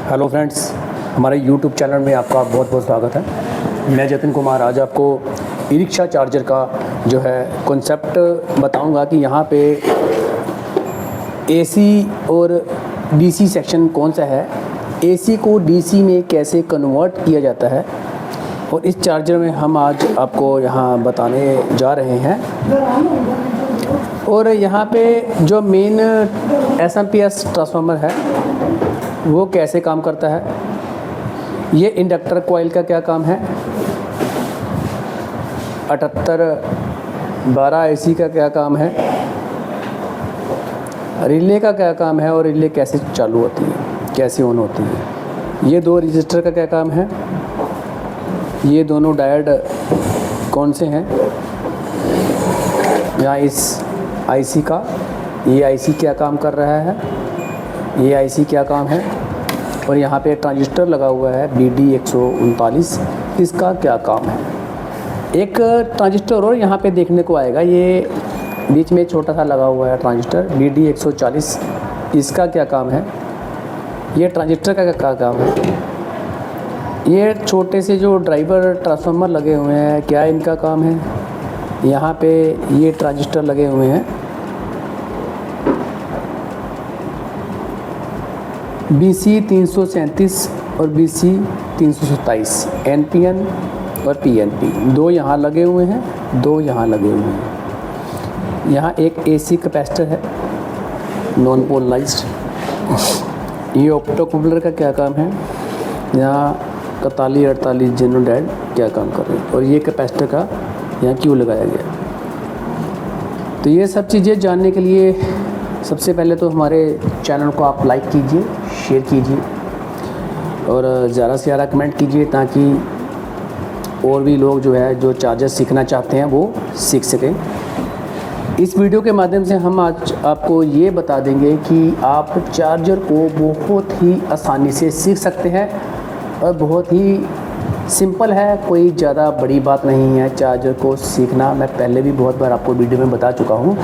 Hello friends, हमारे YouTube channel में आपका बहुत बहुत स्वागत है। मैं जतिन कुमार आज आपको ई रिक्शा चार्जर का जो है कॉन्सेप्ट बताऊंगा कि यहाँ पे एसी और डीसी सेक्शन कौन सा है, एसी को डीसी में कैसे कन्वर्ट किया जाता है, और इस चार्जर में हम आज आपको यहाँ बताने जा रहे हैं। और यहाँ पे जो मेन एसएमपीएस ट्रांसफार्मर है वो कैसे काम करता है, ये इंडक्टर कॉइल का क्या काम है, 7812 एसी का क्या काम है, रिले का क्या काम है और रिले कैसे चालू होती है, कैसे ऑन होती है, ये दो रजिस्टर का क्या काम है, ये दोनों डायोड कौन से हैं, यहाँ इस आईसी का ये आईसी क्या काम कर रहा है, ये आईसी क्या काम है, और यहाँ पे ट्रांजिस्टर लगा हुआ है BD139, इसका क्या काम है। एक ट्रांजिस्टर और यहाँ पे देखने को आएगा, ये बीच में छोटा सा लगा हुआ है ट्रांजिस्टर BD140, इसका क्या काम है। ये ट्रांजिस्टर का क्या काम है। ये छोटे से जो ड्राइवर ट्रांसफार्मर लगे हुए हैं, क्या इनका काम है। यहाँ पे ये ट्रांजिस्टर लगे हुए हैं BC337 और BC327, NPN और PNP, दो यहाँ लगे हुए हैं, दो यहाँ लगे हुए हैं। यहाँ एक AC कैपेसिटर है नॉन पोलराइज्ड। ये ऑप्टो कूलर का क्या काम है, यहाँ 4148 जेनोडाइड क्या काम कर रहे हैं, और ये कैपेसिटर का यहाँ क्यों लगाया गया। तो ये सब चीज़ें जानने के लिए सबसे पहले तो हमारे चैनल को आप लाइक कीजिए, शेयर कीजिए और ज़्यादा से ज़्यादा कमेंट कीजिए, ताकि और भी लोग जो है जो चार्जर सीखना चाहते हैं वो सीख सकें। इस वीडियो के माध्यम से हम आज आपको ये बता देंगे कि आप चार्जर को बहुत ही आसानी से सीख सकते हैं और बहुत ही सिंपल है, कोई ज़्यादा बड़ी बात नहीं है चार्जर को सीखना। मैं पहले भी बहुत बार आपको वीडियो में बता चुका हूँ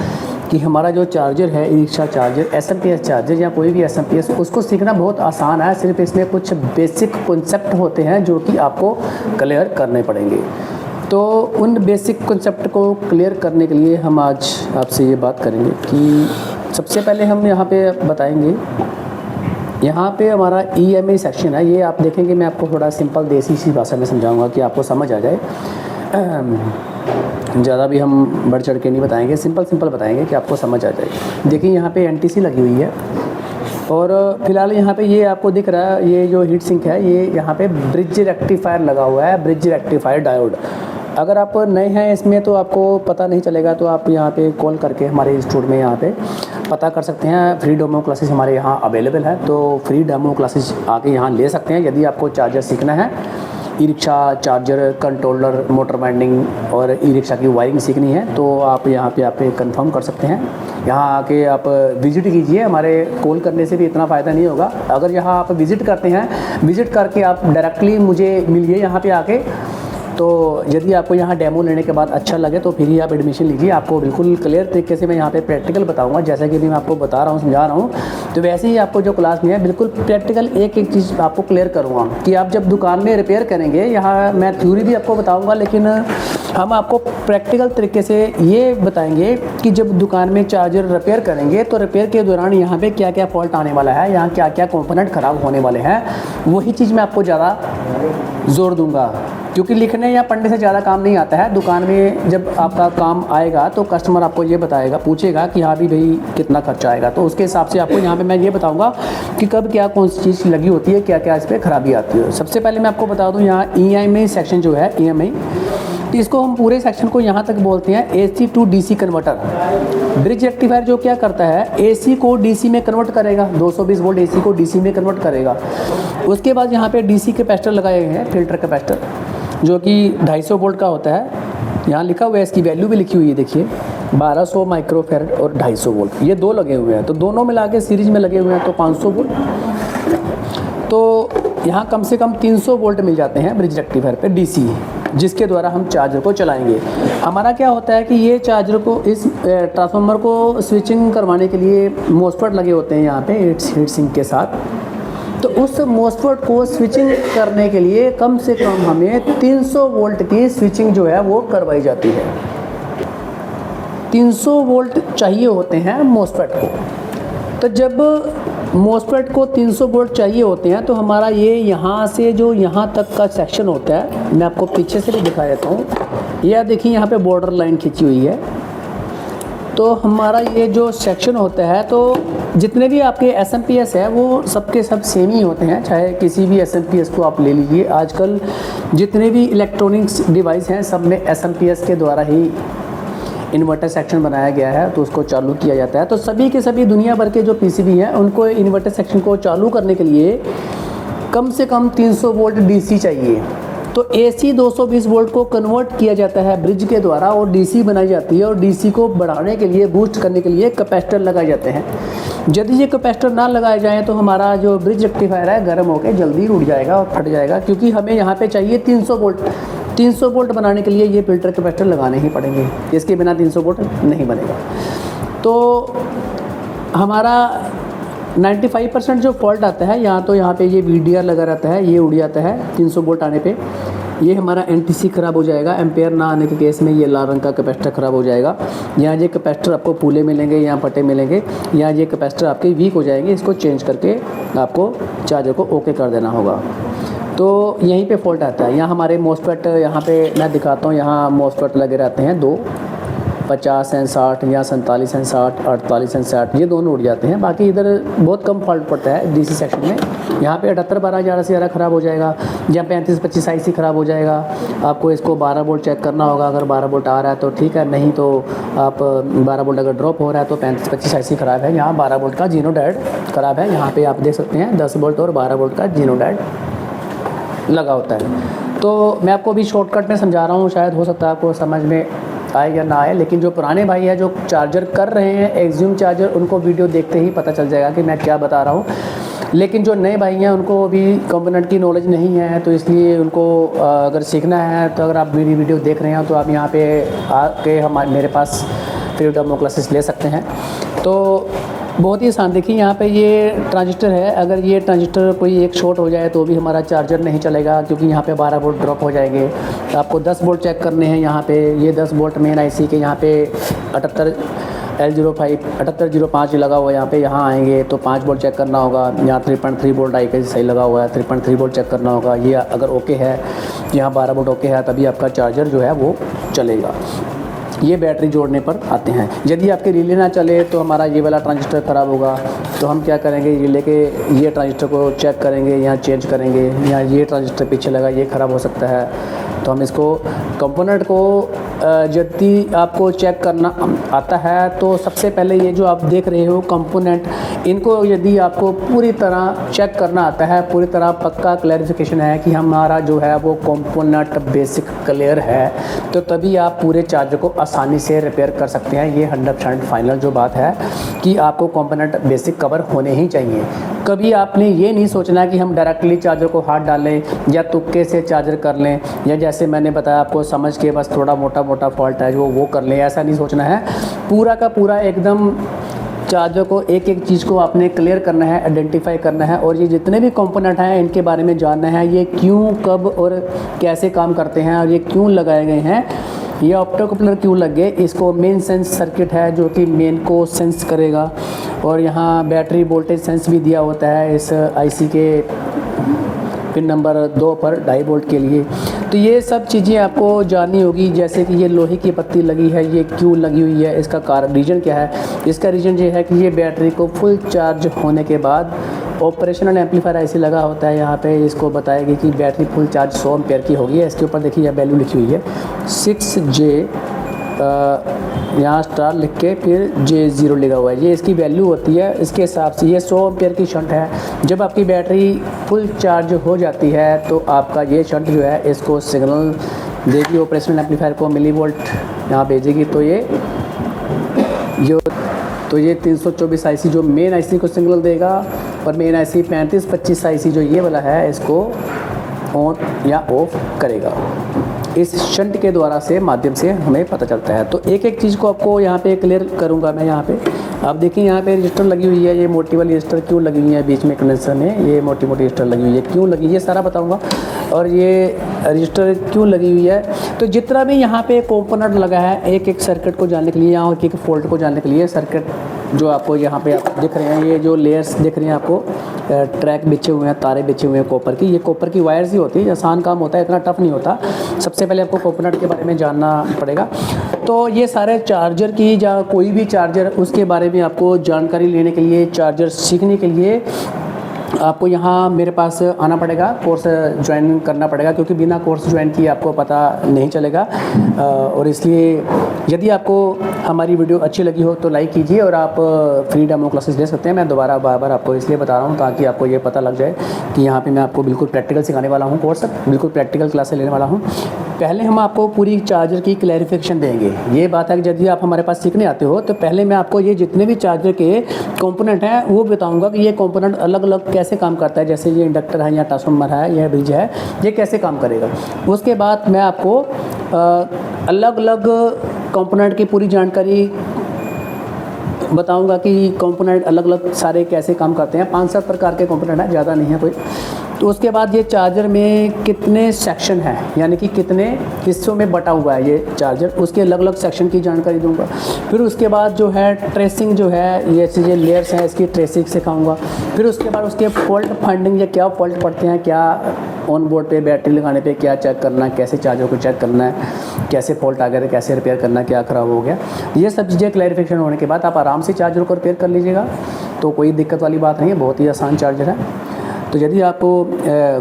कि हमारा जो चार्जर है, e rickshaw charger, SMPS charger या कोई भी एसएमपीएस, उसको सीखना बहुत आसान है। सिर्फ इसमें कुछ बेसिक कॉन्सेप्ट होते हैं जो कि आपको क्लियर करने पड़ेंगे। तो उन बेसिक कॉन्सेप्ट को क्लियर करने के लिए हम आज आपसे ये बात करेंगे कि सबसे पहले हम यहाँ पे बताएंगे, यहाँ पे हमारा EMI सेक्शन है। ये आप देखेंगे, मैं आपको थोड़ा सिंपल देसी सी भाषा में समझाऊंगा कि आपको समझ आ जाए। ज़्यादा भी हम बढ़ चढ़ के नहीं बताएंगे, सिंपल बताएंगे कि आपको समझ आ जाए। देखिए यहाँ पे NTC लगी हुई है और फिलहाल यहाँ पे ये आपको दिख रहा है, ये जो हीट सिंक है, ये यहाँ पे ब्रिज रेक्टिफायर लगा हुआ है, ब्रिज रेक्टिफायर डायोड। अगर आप नए हैं इसमें तो आपको पता नहीं चलेगा, तो आप यहाँ पे कॉल करके हमारे इंस्टीट्यूट में यहाँ पे पता कर सकते हैं। फ्री डेमो क्लासेस हमारे यहाँ अवेलेबल है, तो फ्री डेमो क्लासेस आके यहाँ ले सकते हैं। यदि आपको चार्जर सीखना है, e rickshaw charger, controller, motor winding और ई रिक्शा की वायरिंग सीखनी है, तो आप यहाँ पे आप कंफर्म कर सकते हैं। यहाँ आके आप विज़िट कीजिए, हमारे कॉल करने से भी इतना फ़ायदा नहीं होगा। अगर यहाँ आप विज़िट करते हैं, विज़िट करके आप डायरेक्टली मुझे मिलिए यहाँ पे आके। तो यदि आपको यहाँ डेमो लेने के बाद अच्छा लगे तो फिर ही आप एडमिशन लीजिए। आपको बिल्कुल क्लियर तरीके से मैं यहाँ पे प्रैक्टिकल बताऊँगा, जैसा कि मैं आपको बता रहा हूँ, समझा रहा हूँ। तो वैसे ही आपको जो क्लास में है बिल्कुल प्रैक्टिकल एक एक चीज़ आपको क्लियर करूँगा कि आप जब दुकान में रिपेयर करेंगे, यहाँ मैं थ्योरी भी आपको बताऊँगा, लेकिन हम आपको प्रैक्टिकल तरीके से ये बताएंगे कि जब दुकान में चार्जर रिपेयर करेंगे तो रिपेयर के दौरान यहाँ पे क्या क्या फॉल्ट आने वाला है, यहाँ क्या क्या कंपोनेंट ख़राब होने वाले हैं, वही चीज़ मैं आपको ज़्यादा ज़ोर दूंगा। क्योंकि लिखने या पढ़ने से ज़्यादा काम नहीं आता है। दुकान में जब आपका काम आएगा तो कस्टमर आपको ये बताएगा, पूछेगा कि हाँ भी भाई कितना खर्चा आएगा, तो उसके हिसाब से आपको यहाँ पे मैं ये बताऊंगा कि कब क्या कौन सी चीज़ लगी होती है, क्या क्या इस पर खराबी आती है। सबसे पहले मैं आपको बता दूँ, यहाँ EMI सेक्शन जो है, EMI, तो इसको हम पूरे सेक्शन को यहाँ तक बोलते हैं AC to DC converter. Bridge rectifier जो क्या करता है, AC को DC में कन्वर्ट करेगा, 220 वोल्ट AC को DC में कन्वर्ट करेगा। उसके बाद यहाँ पे DC कैपेसिटर लगाए गए हैं, फिल्टर कैपेसिटर, जो कि 250 वोल्ट का होता है। यहाँ लिखा हुआ है, इसकी वैल्यू भी लिखी हुई है, देखिए 1200 माइक्रोफेरेड और 250 वोल्ट, ये दो लगे हुए हैं। तो दोनों मिला के सीरीज में लगे हुए हैं तो 500 वोल्ट। तो यहाँ कम से कम 300 वोल्ट मिल जाते हैं ब्रिज रेक्टिफायर पे DC, जिसके द्वारा हम चार्जर को चलाएंगे। हमारा क्या होता है कि ये चार्जर को, इस ट्रांसफार्मर को स्विचिंग करवाने के लिए मोस्फेट लगे होते हैं यहाँ पे हीट सिंक के साथ। तो उस MOSFET को स्विचिंग करने के लिए कम से कम हमें 300 वोल्ट की स्विचिंग जो है वो करवाई जाती है। 300 वोल्ट चाहिए होते हैं MOSFET को। तो जब MOSFET को 300 वोल्ट चाहिए होते हैं तो हमारा ये यहाँ से जो यहाँ तक का सेक्शन होता है, मैं आपको पीछे से भी दिखा देता हूँ। यह देखिए यहाँ पे बॉर्डर लाइन खींची हुई है। तो हमारा ये जो सेक्शन होता है, तो जितने भी आपके SMPS है वो सबके सब सेम ही होते हैं, चाहे किसी भी SMPS को आप ले लीजिए। आजकल जितने भी इलेक्ट्रॉनिक्स डिवाइस हैं सब में SMPS के द्वारा ही इन्वर्टर सेक्शन बनाया गया है, तो उसको चालू किया जाता है। तो सभी के सभी दुनिया भर के जो PCB हैं उनको इन्वर्टर सेक्शन को चालू करने के लिए कम से कम 300 वोल्ट DC चाहिए। तो AC 220 वोल्ट को कन्वर्ट किया जाता है ब्रिज के द्वारा और DC बनाई जाती है, और DC को बढ़ाने के लिए, बूस्ट करने के लिए कैपेसिटर लगाए जाते हैं। यदि ये कैपेसिटर ना लगाए जाएँ तो हमारा जो ब्रिज रेक्टिफायर है गर्म होकर जल्दी उड़ जाएगा और फट जाएगा, क्योंकि हमें यहाँ पे चाहिए 300 वोल्ट। 300 वोल्ट बनाने के लिए ये फिल्टर कैपेसिटर लगाने ही पड़ेंगे, इसके बिना 300 वोल्ट नहीं बनेगा। तो हमारा 95% जो फॉल्ट आता है यहाँ पे ये VDR लगा रहता है, ये उड़ जाता है 300 वोल्ट आने पे। ये हमारा NTC ख़राब हो जाएगा, एम्पेयर ना आने के केस में ये लाल रंग का कैपेसिटर ख़राब हो जाएगा। यहाँ ये कैपेसिटर आपको पूले मिलेंगे, यहाँ फटे मिलेंगे, यहाँ ये कैपेसिटर आपके वीक हो जाएंगे। इसको चेंज करके आपको चार्जर को ओके कर देना होगा। तो यहीं पे फॉल्ट आता है। यहाँ हमारे MOSFET, यहाँ पे मैं दिखाता हूँ, यहाँ MOSFET लगे रहते हैं दो, 50 एंड 60 या 47 एंड 60, 48 एंड 60, ये दोनों उड़ जाते हैं। बाकी इधर बहुत कम फॉल्ट पड़ता है DC सेक्शन में। यहाँ पे 78 12 11 से 11 ख़राब हो जाएगा, या 35 25 IC ख़राब हो जाएगा। आपको इसको 12 वोल्ट चेक करना होगा। अगर 12 वोल्ट आ रहा है तो ठीक है, नहीं तो आप 12 वोल्ट अगर ड्रॉप हो रहा है तो 35 25 IC ख़राब है। यहाँ 12 वोल्ट का जीनो डायोड ख़राब है। यहाँ पर आप देख सकते हैं 10 वोल्ट और 12 वोल्ट का जीनो डायोड लगा होता है। तो मैं आपको अभी शॉर्टकट में समझा रहा हूँ, शायद हो सकता है आपको समझ में आए या ना आए, लेकिन जो पुराने भाई हैं जो चार्जर कर रहे हैं एक्सियम चार्जर, उनको वीडियो देखते ही पता चल जाएगा कि मैं क्या बता रहा हूँ। लेकिन जो नए भाई हैं उनको अभी कंपोनेंट की नॉलेज नहीं है, तो इसलिए उनको अगर सीखना है तो अगर आप मेरी वीडियो देख रहे हैं तो आप यहाँ पे आके मेरे पास फ्री डेमो क्लासेस ले सकते हैं। तो बहुत ही आसान, देखिए यहाँ पे ये ट्रांजिस्टर है। अगर ये ट्रांजिस्टर कोई एक शॉर्ट हो जाए तो भी हमारा चार्जर नहीं चलेगा, क्योंकि यहाँ पे 12 वोल्ट ड्रॉप हो जाएंगे। तो आपको 10 वोल्ट चेक करने हैं। यहाँ पे ये 10 वोल्ट मेन IC के यहाँ पे 78 L05 7805 लगा हुआ है। यहाँ आएंगे तो 5 वोल्ट चेक करना होगा। यहाँ 3.3 वोल्ट आई सही लगा हुआ है, 3.3 वोल्ट चेक करना होगा। ये अगर ओके है, यहाँ 12 वोल्ट ओके है, तभी आपका चार्जर जो है वो चलेगा। ये बैटरी जोड़ने पर आते हैं। यदि आपके रिले ना चले तो हमारा ये वाला ट्रांजिस्टर ख़राब होगा। तो हम क्या करेंगे, रिले के ये ट्रांजिस्टर को चेक करेंगे, यहाँ चेंज करेंगे। यहाँ ये ट्रांजिस्टर पीछे लगा, ये ख़राब हो सकता है। तो हम इसको कंपोनेंट को यदि आपको चेक करना आता है तो सबसे पहले ये जो आप देख रहे हो कंपोनेंट, इनको यदि आपको पूरी तरह चेक करना आता है, पूरी तरह पक्का क्लैरिफिकेशन है कि हमारा जो है वो कंपोनेंट बेसिक क्लियर है, तो तभी आप पूरे चार्जर को आसानी से रिपेयर कर सकते हैं। ये 100% फाइनल जो बात है कि आपको कंपोनेंट बेसिक कवर होने ही चाहिए। कभी आपने ये नहीं सोचना कि हम डायरेक्टली चार्जर को हाथ डालें या तुक्के से चार्जर कर लें, या जैसे मैंने बताया आपको समझ के बस थोड़ा मोटा मोटा फॉल्ट है जो वो कर लें, ऐसा नहीं सोचना है। पूरा का पूरा एकदम चार्जर को एक एक चीज़ को आपने क्लियर करना है, आइडेंटिफाई करना है, और ये जितने भी कंपोनेंट हैं इनके बारे में जानना है। ये क्यों, कब और कैसे काम करते हैं, और ये क्यों लगाए गए हैं, ये ऑप्टोकपलर क्यों लग गए। इसको मेन सेंस सर्किट है जो कि मेन को सेंस करेगा, और यहाँ बैटरी वोल्टेज सेंस भी दिया होता है इस IC के पिन नंबर 2 पर 2.5 वोल्ट के लिए। तो ये सब चीज़ें आपको जाननी होगी। जैसे कि ये लोहे की पत्ती लगी है, ये क्यों लगी हुई है, इसका कारण रीज़न क्या है। इसका रीज़न ये है कि ये बैटरी को फुल चार्ज होने के बाद ऑपरेशनल एम्पलीफायर IC लगा होता है, यहाँ पे इसको बताएगी कि बैटरी फुल चार्ज 100 एम्पेयर की होगी। इसके ऊपर देखिए यह वैल्यू लिखी हुई है 6J, यहाँ स्टार लिख के फिर J0 लिखा हुआ है, ये इसकी वैल्यू होती है। इसके हिसाब से ये 100 एम्पेयर की शंट है। जब आपकी बैटरी फुल चार्ज हो जाती है तो आपका ये शंट जो है इसको सिग्नल देगी ऑपरेशनल एम्पलीफायर को, मिली वोल्ट यहाँ भेजेगी। तो ये 324 IC जो मेन IC को सिग्नल देगा, और मेन IC 35 25 IC जो ये वाला है इसको ऑन या ऑफ करेगा। इस शंट के द्वारा से माध्यम से हमें पता चलता है। तो एक एक चीज़ को आपको यहाँ पे क्लियर करूँगा मैं। यहाँ पे आप देखिए यहाँ पे रजिस्टर लगी हुई है, ये मोटी वाली रजिस्टर क्यों लगी हुई है बीच में कंडेंसर में, ये मोटी मोटी रजिस्टर लगी हुई है क्यों लगी, ये सारा बताऊँगा। और ये रजिस्टर क्यों लगी हुई है, तो जितना भी यहाँ पे कंपोनेंट लगा है एक एक सर्किट को जानने के लिए, यहाँ एक एक फॉल्ट को जानने के लिए, सर्किट जो आपको यहाँ पे आप दिख रहे हैं, ये जो लेयर्स दिख रही हैं आपको, ट्रैक बिछे हुए हैं, तारे बिछे हुए हैं कॉपर की, ये कॉपर की वायर्स ही होती है। आसान काम होता है, इतना टफ नहीं होता। सबसे पहले आपको कंपोनेंट के बारे में जानना पड़ेगा। तो ये सारे चार्जर की या कोई भी चार्जर, उसके बारे में आपको जानकारी लेने के लिए, चार्जर सीखने के लिए आपको यहाँ मेरे पास आना पड़ेगा, कोर्स ज्वाइन करना पड़ेगा, क्योंकि बिना कोर्स ज्वाइन किए आपको पता नहीं चलेगा। और इसलिए यदि आपको हमारी वीडियो अच्छी लगी हो तो लाइक कीजिए, और आप फ्री डेमो क्लासेस ले सकते हैं। मैं दोबारा बार आपको इसलिए बता रहा हूँ ताकि आपको ये पता लग जाए कि यहाँ पे मैं आपको बिल्कुल प्रैक्टिकल सिखाने वाला हूँ, कोर्स बिल्कुल प्रैक्टिकल क्लासेस लेने वाला हूँ। पहले हम आपको पूरी चार्जर की क्लैरिफिकेशन देंगे। ये बात है कि यदि आप हमारे पास सीखने आते हो तो पहले मैं आपको ये जितने भी चार्जर के कंपोनेंट हैं वो बताऊंगा कि ये कंपोनेंट अलग अलग कैसे काम करता है। जैसे ये इंडक्टर है या ट्रांसफार्मर है या ब्रिज है, ये कैसे काम करेगा। उसके बाद मैं आपको अलग अलग कंपोनेंट की पूरी जानकारी बताऊंगा कि कंपोनेंट अलग अलग सारे कैसे काम करते हैं। 5-7 प्रकार के कंपोनेंट हैं, ज़्यादा नहीं है कोई। तो उसके बाद ये चार्जर में कितने सेक्शन हैं, यानी कि कितने हिस्सों में बटा हुआ है ये चार्जर, उसके अलग अलग सेक्शन की जानकारी दूंगा। फिर उसके बाद जो है ट्रेसिंग जो है, ये चीज़ें लेयर्स हैं, इसकी ट्रेसिंग सिखाऊंगा। फिर उसके बाद उसके फॉल्ट फाइंडिंग, या क्या फॉल्ट पड़ते हैं, क्या ऑन बोर्ड पे बैटरी लगाने पे क्या चेक करना है, कैसे चार्जर को चेक करना है, कैसे फॉल्ट आ गया था, कैसे रिपेयर करना है, क्या ख़राब हो गया। ये सब चीज़ें क्लैरिफिकेशन होने के बाद आप आराम से चार्जर को रिपेयर कर लीजिएगा। तो कोई दिक्कत वाली बात नहीं है, बहुत ही आसान चार्जर है। तो यदि आपको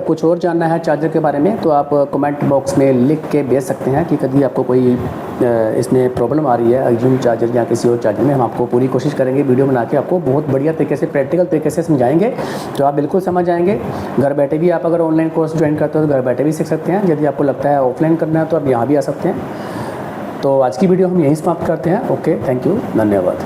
कुछ और जानना है चार्जर के बारे में तो आप कमेंट बॉक्स में लिख के भेज सकते हैं कि कभी आपको कोई इसमें प्रॉब्लम आ रही है अर्जुन चार्जर या किसी और चार्जर में। हम आपको पूरी कोशिश करेंगे वीडियो बना के आपको बहुत बढ़िया तरीके से प्रैक्टिकल तरीके से समझाएंगे, तो आप बिल्कुल समझ जाएंगे। घर बैठे भी आप अगर ऑनलाइन कोर्स ज्वाइन करते हो तो घर बैठे भी सीख सकते हैं। यदि आपको लगता है ऑफलाइन करना है तो आप यहाँ भी आ सकते हैं। तो आज की वीडियो हम यहीं समाप्त करते हैं। ओके, थैंक यू, धन्यवाद।